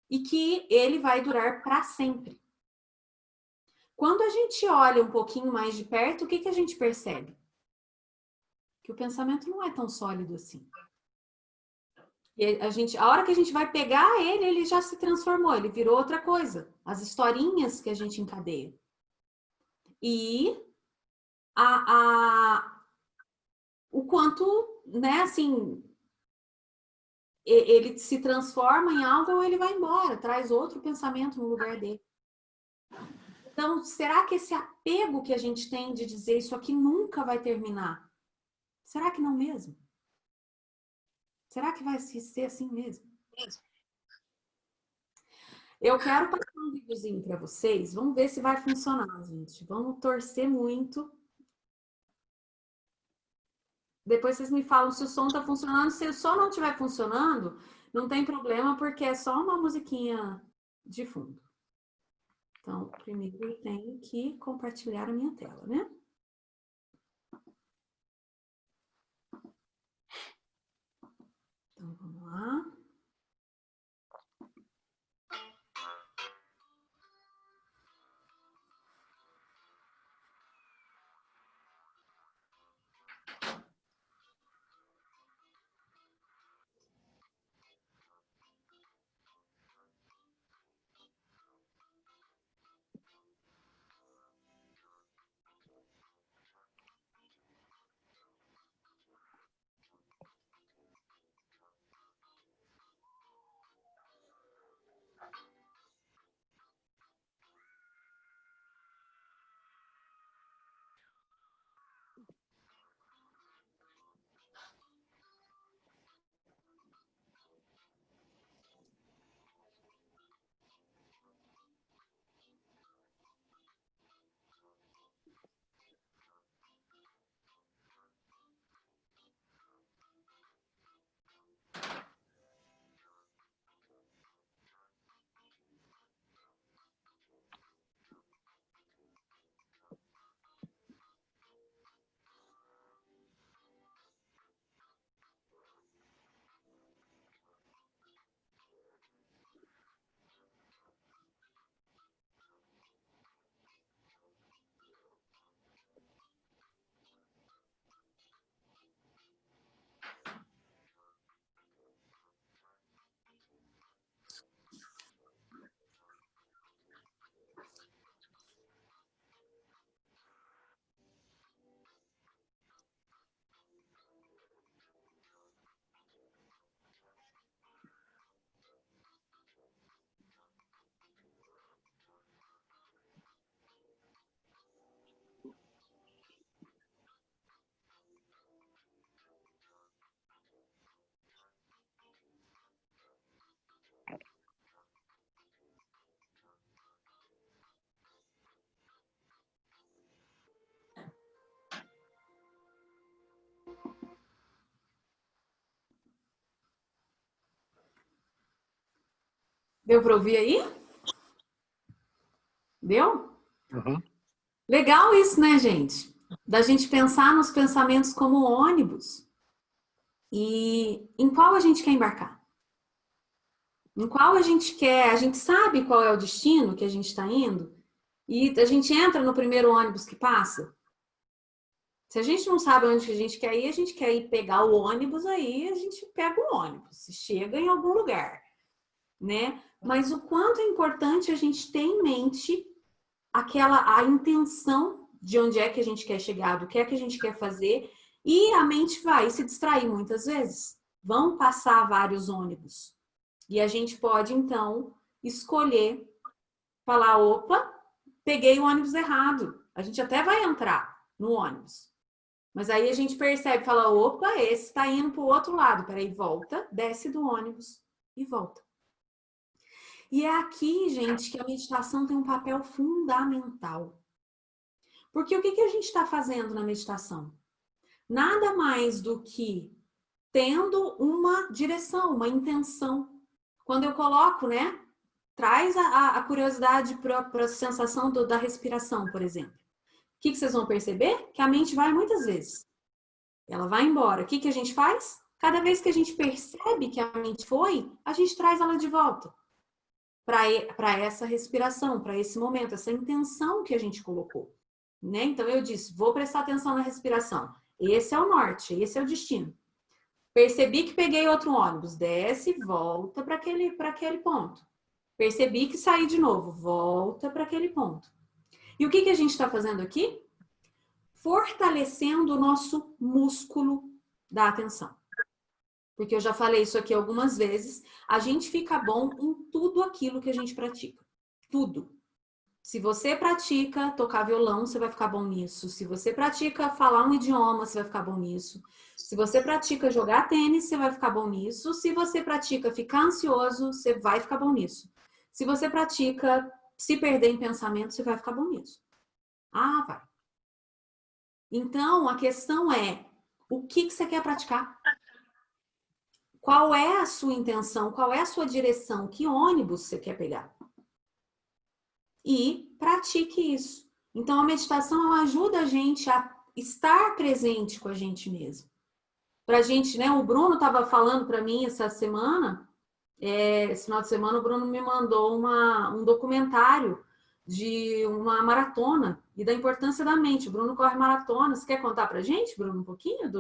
e que ele vai durar para sempre. Quando a gente olha um pouquinho mais de perto, o que a gente percebe? Que o pensamento não é tão sólido assim. E a hora que a gente vai pegar ele, ele já se transformou, ele virou outra coisa. As historinhas que a gente encadeia. E o quanto, né, assim, ele se transforma em algo ou ele vai embora, traz outro pensamento no lugar dele. Então, será que esse apego que a gente tem de dizer isso aqui nunca vai terminar? Será que não mesmo? Será que vai ser assim mesmo? Eu quero passar um videozinho para vocês. Vamos ver se vai funcionar, gente. Vamos torcer muito. Depois vocês me falam se o som está funcionando. Se o som não estiver funcionando, não tem problema, porque é só uma musiquinha de fundo. Então, primeiro eu tenho que compartilhar a minha tela, né? Então, vamos lá. Deu para ouvir aí? Deu? Uhum. Legal isso, né, gente? Da gente pensar nos pensamentos como ônibus. E em qual a gente quer embarcar? Em qual a gente quer? A gente sabe qual é o destino que a gente está indo? E a gente entra no primeiro ônibus que passa? Se a gente não sabe onde a gente quer ir, a gente quer ir pegar o ônibus, aí a gente pega o ônibus, chega em algum lugar, né? Mas o quanto é importante a gente ter em mente a intenção de onde é que a gente quer chegar, do que é que a gente quer fazer, e a mente vai se distrair muitas vezes. Vão passar vários ônibus. E a gente pode, então, escolher, falar, opa, peguei o ônibus errado. A gente até vai entrar no ônibus. Mas aí a gente percebe, fala, opa, esse está indo para o outro lado. Peraí, volta, desce do ônibus e volta. E é aqui, gente, que a meditação tem um papel fundamental. Porque o que a gente está fazendo na meditação? Nada mais do que tendo uma direção, uma intenção. Quando eu coloco, né? Traz a curiosidade para a sensação da respiração, por exemplo. O que vocês vão perceber? Que a mente vai muitas vezes. Ela vai embora. O que a gente faz? Cada vez que a gente percebe que a mente foi, a gente traz ela de volta. Para essa respiração, para esse momento, essa intenção que a gente colocou. Né? Então eu disse, vou prestar atenção na respiração. Esse é o norte, esse é o destino. Percebi que peguei outro ônibus, desce, volta para aquele ponto. Percebi que saí de novo, volta para aquele ponto. E o que a gente está fazendo aqui? Fortalecendo o nosso músculo da atenção. Porque eu já falei isso aqui algumas vezes, a gente fica bom em tudo aquilo que a gente pratica. Tudo. Se você pratica tocar violão, você vai ficar bom nisso. Se você pratica falar um idioma, você vai ficar bom nisso. Se você pratica jogar tênis, você vai ficar bom nisso. Se você pratica ficar ansioso, você vai ficar bom nisso. Se você pratica se perder em pensamento, você vai ficar bom nisso. Ah, vai. Então, a questão é, o que você quer praticar? Qual é a sua intenção? Qual é a sua direção? Que ônibus você quer pegar? E pratique isso. Então, a meditação ela ajuda a gente a estar presente com a gente mesmo. Pra gente, né? O Bruno estava falando para mim essa semana, esse final de semana, o Bruno me mandou um documentário de uma maratona e da importância da mente. O Bruno corre maratona. Você quer contar pra gente, Bruno, um pouquinho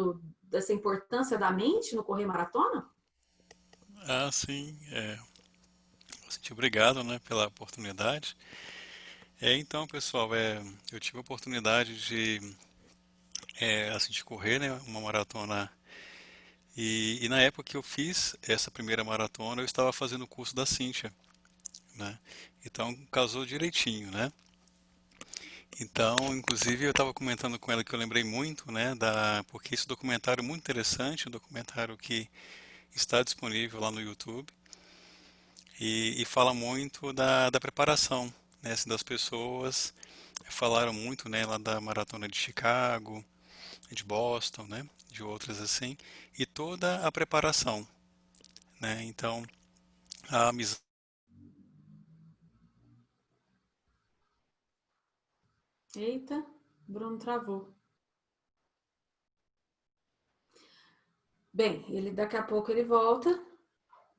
dessa importância da mente no correr maratona? Ah, sim. Obrigado, né, pela oportunidade. Então, pessoal, eu tive a oportunidade de correr, né, uma maratona. E na época que eu fiz essa primeira maratona, eu estava fazendo o curso da Cíntia, né? Então, casou direitinho, né? Então, inclusive, eu estava comentando com ela que eu lembrei muito, né, porque esse documentário é muito interessante, um documentário que está disponível lá no YouTube e fala muito da preparação, né, assim, das pessoas. Falaram muito, né, lá da Maratona de Chicago, de Boston, né, de outras assim, e toda a preparação, né? Então, a amizade. Eita, Bruno travou. Bem, ele daqui a pouco ele volta,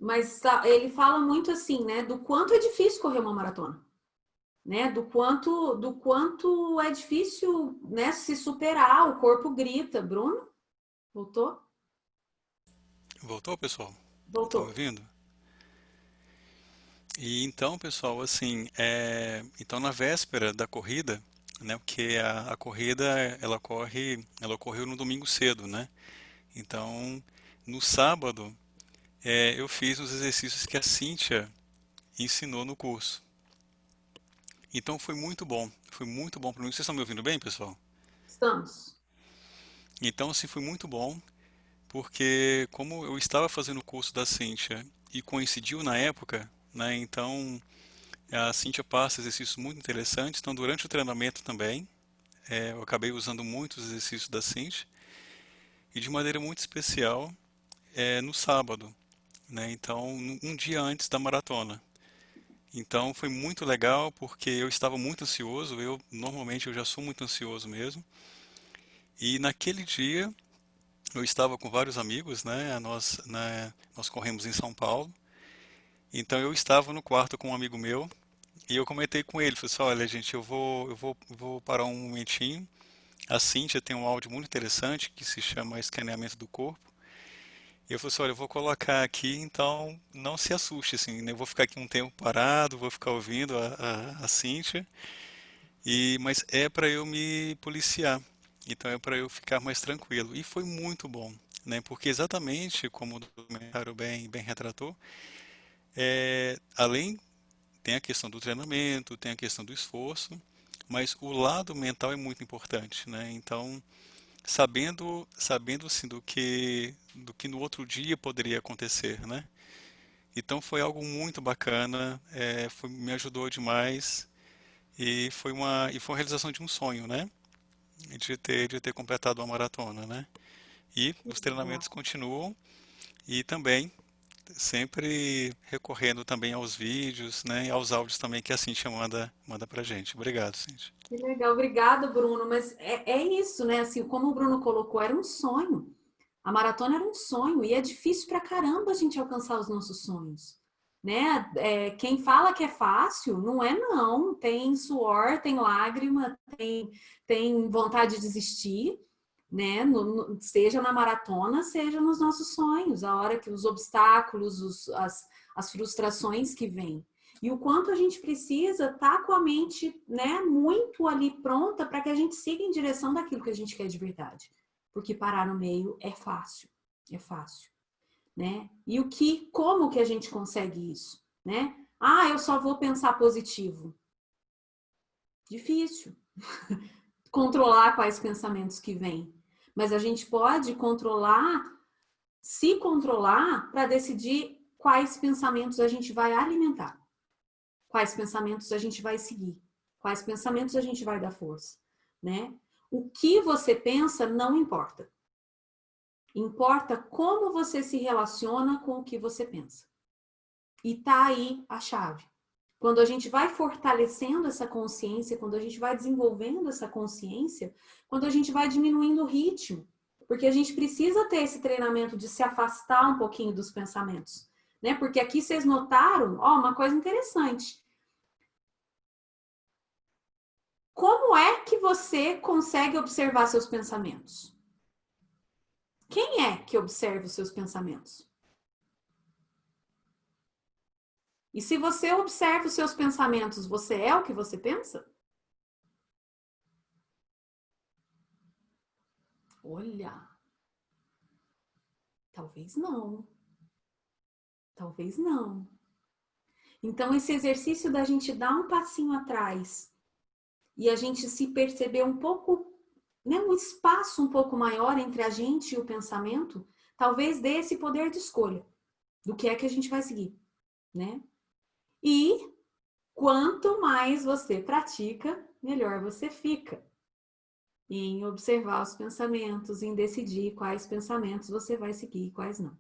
mas ele fala muito assim, né, do quanto é difícil correr uma maratona, né, do quanto é difícil, né, se superar, o corpo grita. Bruno, voltou? Voltou, pessoal? Estão me Voltou. ouvindo? E então, pessoal, assim, então na véspera da corrida, né, porque a corrida ela ocorreu no domingo cedo, né? Então, no sábado, eu fiz os exercícios que a Cíntia ensinou no curso. Então foi muito bom para mim. Vocês estão me ouvindo bem, pessoal? Estamos. Então, assim, foi muito bom, porque como eu estava fazendo o curso da Cíntia e coincidiu na época, né? Então, a Cíntia passa exercícios muito interessantes. Então, durante o treinamento também, eu acabei usando muitos exercícios da Cíntia e de maneira muito especial no sábado, né? Então, um dia antes da maratona. Então foi muito legal porque eu estava muito ansioso, eu normalmente eu já sou muito ansioso mesmo. E naquele dia eu estava com vários amigos, né? Nós corremos em São Paulo. Então eu estava no quarto com um amigo meu e eu comentei com ele, falei assim, olha, gente, eu vou parar um momentinho. A Cíntia tem um áudio muito interessante que se chama Escaneamento do Corpo. E eu falei assim, olha, eu vou colocar aqui, então não se assuste, assim, né? Eu vou ficar aqui um tempo parado, vou ficar ouvindo a Cíntia, mas é para eu me policiar, então é para eu ficar mais tranquilo. E foi muito bom, né? Porque exatamente como o documentário bem retratou, além tem a questão do treinamento, tem a questão do esforço, mas o lado mental é muito importante, né? Então, sabendo assim do que no outro dia poderia acontecer, né? Então foi algo muito bacana, me ajudou demais e foi uma realização de um sonho, né? De ter completado uma maratona, né? E os treinamentos continuam e também sempre recorrendo também aos vídeos, né? E aos áudios também que a Cintia manda pra gente. Obrigado, Cintia. Que legal, obrigado, Bruno. Mas é isso, né? Assim, como o Bruno colocou, era um sonho. A maratona era um sonho e é difícil pra caramba a gente alcançar os nossos sonhos, né? Quem fala que é fácil, não é não. Tem suor, tem lágrima, tem vontade de desistir, né? Seja na maratona, seja nos nossos sonhos, a hora que os obstáculos, as frustrações que vêm. E o quanto a gente precisa estar com a mente, né, muito ali pronta para que a gente siga em direção daquilo que a gente quer de verdade. Porque parar no meio é fácil, né? E como que a gente consegue isso, né? Ah, eu só vou pensar positivo. Difícil controlar quais pensamentos que vêm. Mas a gente pode se controlar para decidir quais pensamentos a gente vai alimentar, quais pensamentos a gente vai seguir, quais pensamentos a gente vai dar força, né? O que você pensa não importa. Importa como você se relaciona com o que você pensa. E tá aí a chave. Quando a gente vai fortalecendo essa consciência, quando a gente vai desenvolvendo essa consciência, quando a gente vai diminuindo o ritmo, porque a gente precisa ter esse treinamento de se afastar um pouquinho dos pensamentos, né? Porque aqui vocês notaram, ó, uma coisa interessante. Como é que você consegue observar seus pensamentos? Quem é que observa os seus pensamentos? E se você observa os seus pensamentos, você é o que você pensa? Olha, talvez não. Talvez não. Então, esse exercício da gente dar um passinho atrás e a gente se perceber um pouco, né, um espaço um pouco maior entre a gente e o pensamento, talvez dê esse poder de escolha do que é que a gente vai seguir, né? E quanto mais você pratica, melhor você fica em observar os pensamentos, em decidir quais pensamentos você vai seguir e quais não.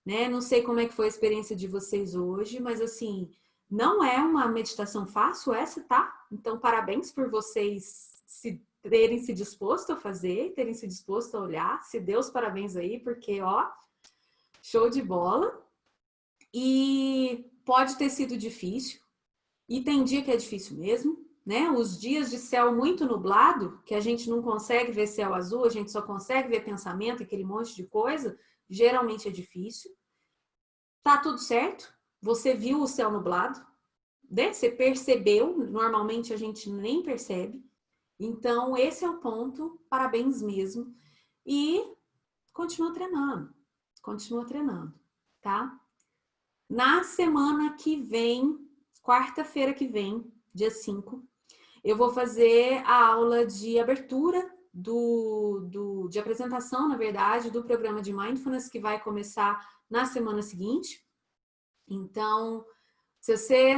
Né? Não sei como é que foi a experiência de vocês hoje, mas assim, não é uma meditação fácil essa, tá? Então, parabéns por vocês terem se disposto a fazer, terem se disposto a olhar. Se Deus, parabéns aí, porque, ó, show de bola. E pode ter sido difícil, e tem dia que é difícil mesmo, né? Os dias de céu muito nublado, que a gente não consegue ver céu azul, a gente só consegue ver pensamento, aquele monte de coisa, geralmente é difícil. Tá tudo certo? Você viu o céu nublado, né? Você percebeu, normalmente a gente nem percebe. Então, esse é o ponto, parabéns mesmo. E continua treinando, tá? Na semana que vem, quarta-feira que vem, dia 5, eu vou fazer a aula de abertura de apresentação, na verdade, do programa de Mindfulness, que vai começar na semana seguinte. Então, se você,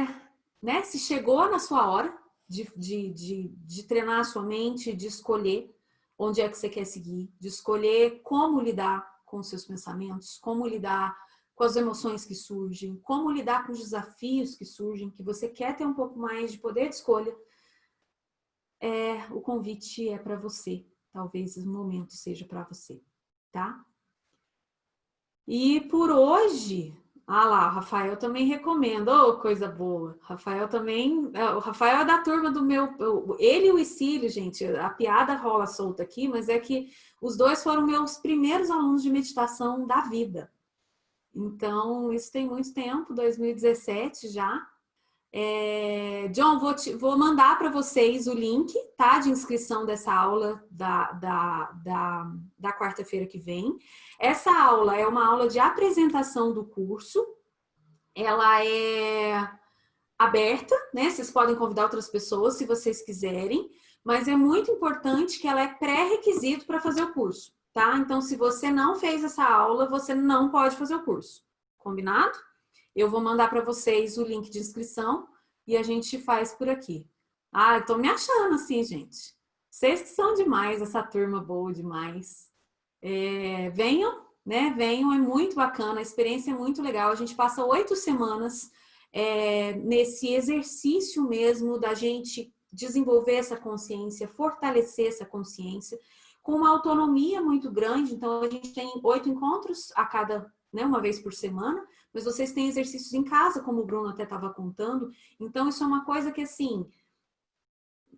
né, se chegou na sua hora de treinar a sua mente, de escolher onde é que você quer seguir, de escolher como lidar com os seus pensamentos, como lidar com as emoções que surgem, como lidar com os desafios que surgem, que você quer ter um pouco mais de poder de escolha, o convite é para você. Talvez o momento seja para você, tá? E por hoje, lá, o Rafael também recomenda. Oh, coisa boa. Rafael também, o Rafael é da turma do meu, ele e o Isílio, gente, a piada rola solta aqui, mas é que os dois foram meus primeiros alunos de meditação da vida. Então, isso tem muito tempo, 2017 já. John, vou mandar para vocês o link, tá, de inscrição dessa aula da quarta-feira que vem. Essa aula é uma aula de apresentação do curso. Ela é aberta, né? Vocês podem convidar outras pessoas se vocês quiserem, mas é muito importante que ela é pré-requisito para fazer o curso, tá? Então, se você não fez essa aula, você não pode fazer o curso. Combinado? Eu vou mandar para vocês o link de inscrição e a gente faz por aqui. Eu tô me achando assim, gente. Vocês que são demais, essa turma boa demais. Venham, né? Venham, é muito bacana, a experiência é muito legal. A gente passa 8 semanas nesse exercício mesmo da gente desenvolver essa consciência, fortalecer essa consciência, com uma autonomia muito grande. Então, a gente tem 8 encontros a cada, né, uma vez por semana, mas vocês têm exercícios em casa, como o Bruno até estava contando. Então, isso é uma coisa que, assim,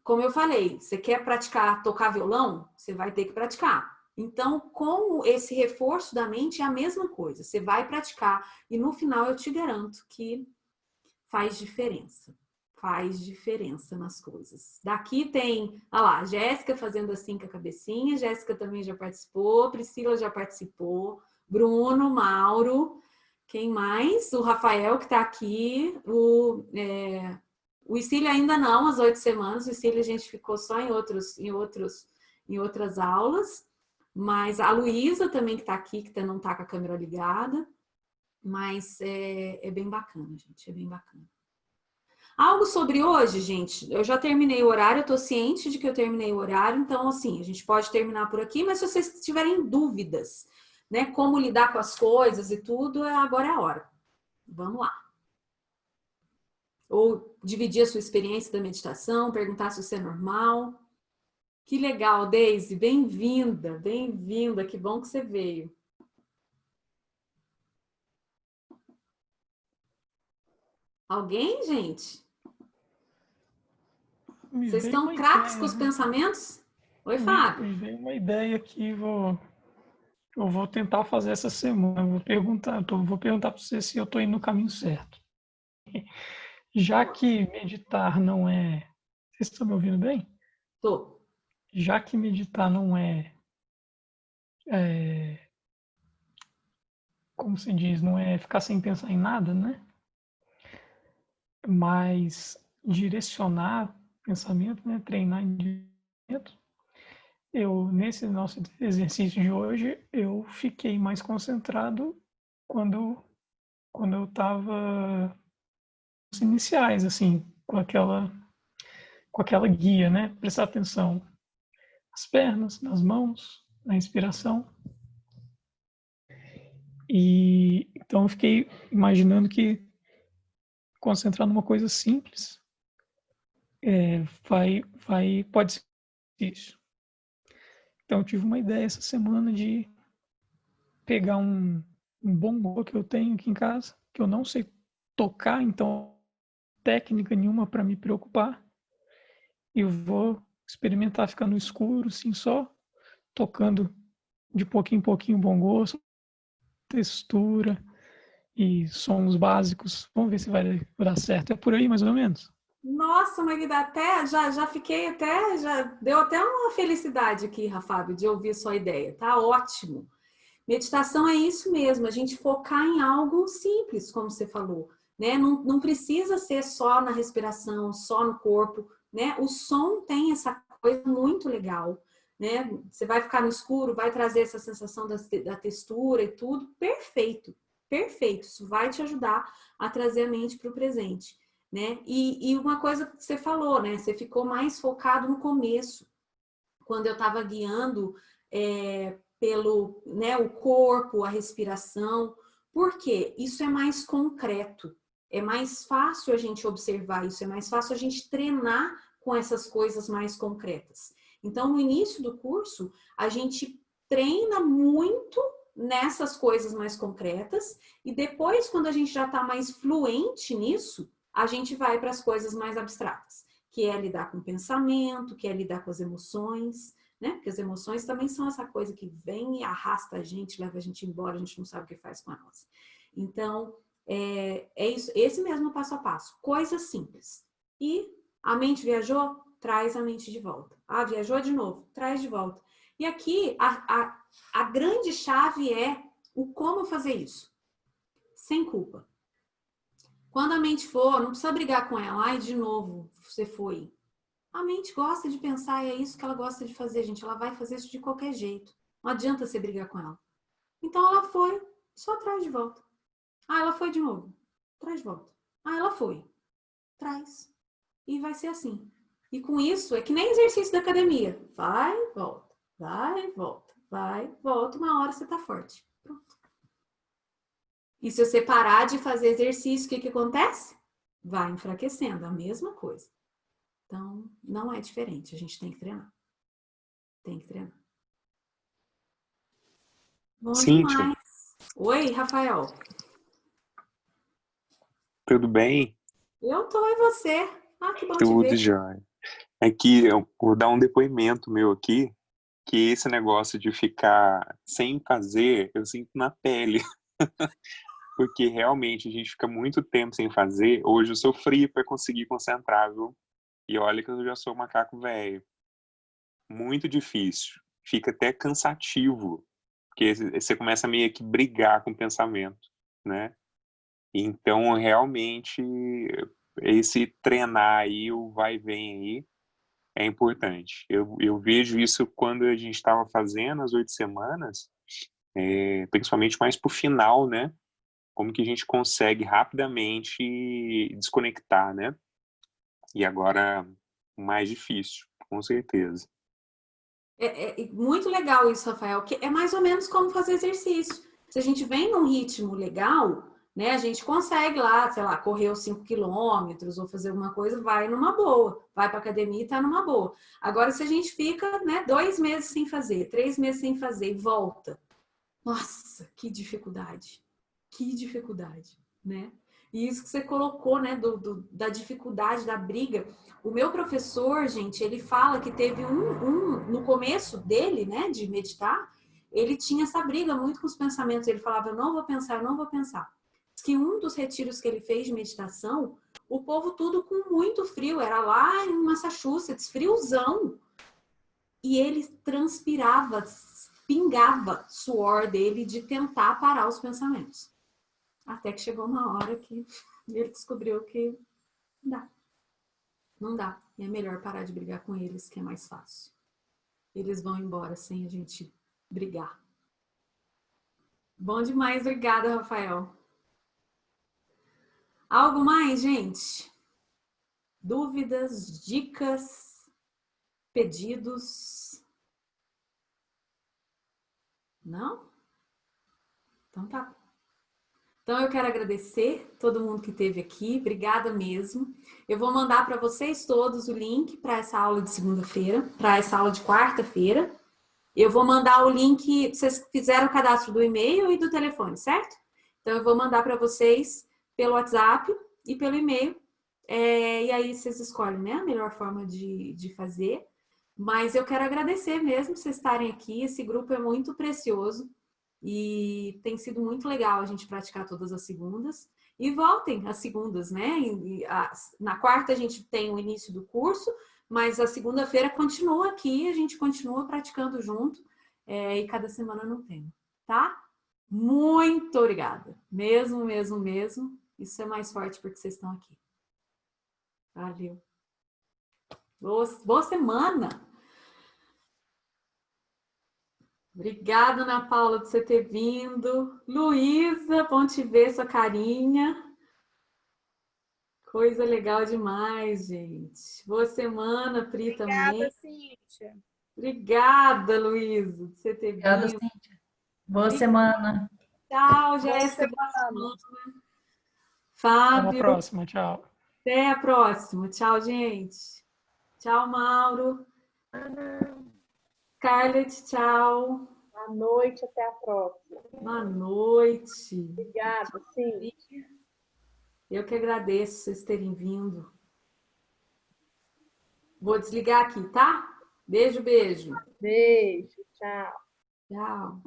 como eu falei, você quer praticar tocar violão? Você vai ter que praticar. Então, com esse reforço da mente, é a mesma coisa. Você vai praticar e no final eu te garanto que faz diferença. Faz diferença nas coisas. Daqui tem, olha lá, Jéssica fazendo assim com a cabecinha, Jéssica também já participou, Priscila já participou, Bruno, Mauro, quem mais? O Rafael que está aqui, o Isílio ainda não, as 8 semanas, o Isílio a gente ficou só em outras aulas, mas a Luísa também que está aqui, que não está com a câmera ligada, mas é bem bacana, gente, é bem bacana. Algo sobre hoje, gente, eu já terminei o horário, eu tô ciente de que eu terminei o horário, então, assim, a gente pode terminar por aqui, mas se vocês tiverem dúvidas, né, como lidar com as coisas e tudo, agora é a hora. Vamos lá. Ou dividir a sua experiência da meditação, perguntar se isso é normal. Que legal, Deise, bem-vinda, bem-vinda, que bom que você veio. Alguém, gente? Vocês estão craques com os pensamentos? Oi, Fábio. Me veio uma ideia aqui, eu vou tentar fazer essa semana. Vou perguntar para você se eu estou indo no caminho certo. Já que meditar não é... Vocês estão me ouvindo bem? Tô. Já que meditar não como se diz, não é ficar sem pensar em nada, né? Mas direcionar pensamento, né? Treinar pensamento. Nesse nosso exercício de hoje, eu fiquei mais concentrado quando eu estava nos iniciais, assim, com aquela guia, né? Prestar atenção nas pernas, nas mãos, na respiração. E então eu fiquei imaginando que concentrar numa coisa simples pode ser isso. Então eu tive uma ideia essa semana de pegar um bongô que eu tenho aqui em casa, que eu não sei tocar, então técnica nenhuma para me preocupar. E eu vou experimentar ficar no escuro, assim, só tocando de pouquinho em pouquinho o bongô, textura e sons básicos. Vamos ver se vai dar certo. É por aí, mais ou menos. Nossa, mas até já fiquei até, já deu até uma felicidade aqui, Rafael, de ouvir sua ideia. Tá ótimo. Meditação é isso mesmo, a gente focar em algo simples, como você falou, né? Não precisa ser só na respiração, só no corpo, né? O som tem essa coisa muito legal, né? Você vai ficar no escuro, vai trazer essa sensação da textura e tudo, perfeito, perfeito. Isso vai te ajudar a trazer a mente para o presente, né? E uma coisa que você falou, né? Você ficou mais focado no começo, quando eu estava guiando pelo, né, o corpo, a respiração. Por quê? Isso é mais concreto. É mais fácil a gente observar isso, é mais fácil a gente treinar com essas coisas mais concretas. Então, no início do curso, a gente treina muito nessas coisas mais concretas e depois, quando a gente já está mais fluente nisso, a gente vai para as coisas mais abstratas, que é lidar com o pensamento, que é lidar com as emoções, né? Porque as emoções também são essa coisa que vem e arrasta a gente, leva a gente embora, a gente não sabe o que faz com elas. Então, é isso, esse mesmo passo a passo, coisas simples. E a mente viajou? Traz a mente de volta. Ah, viajou de novo? Traz de volta. E aqui, a grande chave é o como fazer isso. Sem culpa. Quando a mente for, não precisa brigar com ela. Ai, de novo, você foi. A mente gosta de pensar e é isso que ela gosta de fazer, gente. Ela vai fazer isso de qualquer jeito. Não adianta você brigar com ela. Então, ela foi, só traz de volta. Ah, ela foi de novo. Traz de volta. Ah, ela foi. Traz. E vai ser assim. E com isso, é que nem exercício da academia. Vai, volta. Vai, volta. Vai, volta. Uma hora você tá forte. Pronto. E se você parar de fazer exercício, o que que acontece? Vai enfraquecendo. A mesma coisa. Então, não é diferente. A gente tem que treinar. Tem que treinar. Bom Cíntia, demais. Oi, Rafael. tudo bem? Eu tô e você? Ah, que bom te Tudo ver. jóia. É que eu vou dar um depoimento meu aqui, que esse negócio de ficar sem fazer, eu sinto na pele. Porque realmente a gente fica muito tempo sem fazer. Hoje eu sofri para conseguir concentrar, viu? E olha que eu já sou macaco velho. Muito difícil. Fica até cansativo. Porque você começa a meio que brigar com o pensamento, né? Então, realmente, esse treinar aí, o vai e vem aí, é importante. Eu vejo isso quando a gente estava fazendo as 8 semanas, principalmente mais para o final, né? Como que a gente consegue rapidamente desconectar, né? E agora, o mais difícil, com certeza. É muito legal isso, Rafael, que é mais ou menos como fazer exercício. Se a gente vem num ritmo legal, né, a gente consegue lá, sei lá, correr os 5 quilômetros ou fazer alguma coisa, vai numa boa. Vai para academia e tá numa boa. Agora, se a gente fica, né, 2 meses sem fazer, 3 meses sem fazer e volta, nossa, que dificuldade. Que dificuldade, né? E isso que você colocou, né, da dificuldade, da briga. O meu professor, gente, ele fala que teve no começo dele, né, de meditar, ele tinha essa briga muito com os pensamentos. Ele falava, eu não vou pensar, eu não vou pensar. Diz que um dos retiros que ele fez de meditação, o povo tudo com muito frio, era lá em Massachusetts, friozão. E ele transpirava, pingava suor dele de tentar parar os pensamentos. Até que chegou uma hora que ele descobriu que não dá. Não dá. E é melhor parar de brigar com eles, que é mais fácil. Eles vão embora sem a gente brigar. Bom demais, obrigada, Rafael. Algo mais, gente? Dúvidas, dicas, pedidos? Não? Então tá. Então, eu quero agradecer todo mundo que esteve aqui, obrigada mesmo. Eu vou mandar para vocês todos o link para essa aula de segunda-feira, para essa aula de quarta-feira. Eu vou mandar o link, vocês fizeram o cadastro do e-mail e do telefone, certo? Então, eu vou mandar para vocês pelo WhatsApp e pelo e-mail. E aí vocês escolhem, né, a melhor forma de fazer. Mas eu quero agradecer mesmo vocês estarem aqui, esse grupo é muito precioso. E tem sido muito legal a gente praticar todas as segundas. E voltem às segundas, né? Na quarta a gente tem o início do curso, mas a segunda-feira continua aqui, a gente continua praticando junto. E cada semana no tema, tá? Muito obrigada. Mesmo, mesmo, mesmo. Isso é mais forte porque vocês estão aqui. Valeu. Boa semana! Obrigada, Ana Paula, por você ter vindo. Luísa, bom te ver, sua carinha. Coisa legal demais, gente. Boa semana, Pri, também. Obrigada, Cíntia. Obrigada, Luísa, por você ter Obrigada, vindo. Cíntia. Boa semana. Tchau, Boa Jéssica. semana. Até a Fábio, próxima. Tchau. até a próxima. Tchau, gente. Tchau, Mauro. Scarlett, tchau. Boa noite, até a próxima. Boa noite. Obrigada, sim. Eu que agradeço vocês terem vindo. Vou desligar aqui, tá? Beijo, beijo. Beijo, tchau. Tchau.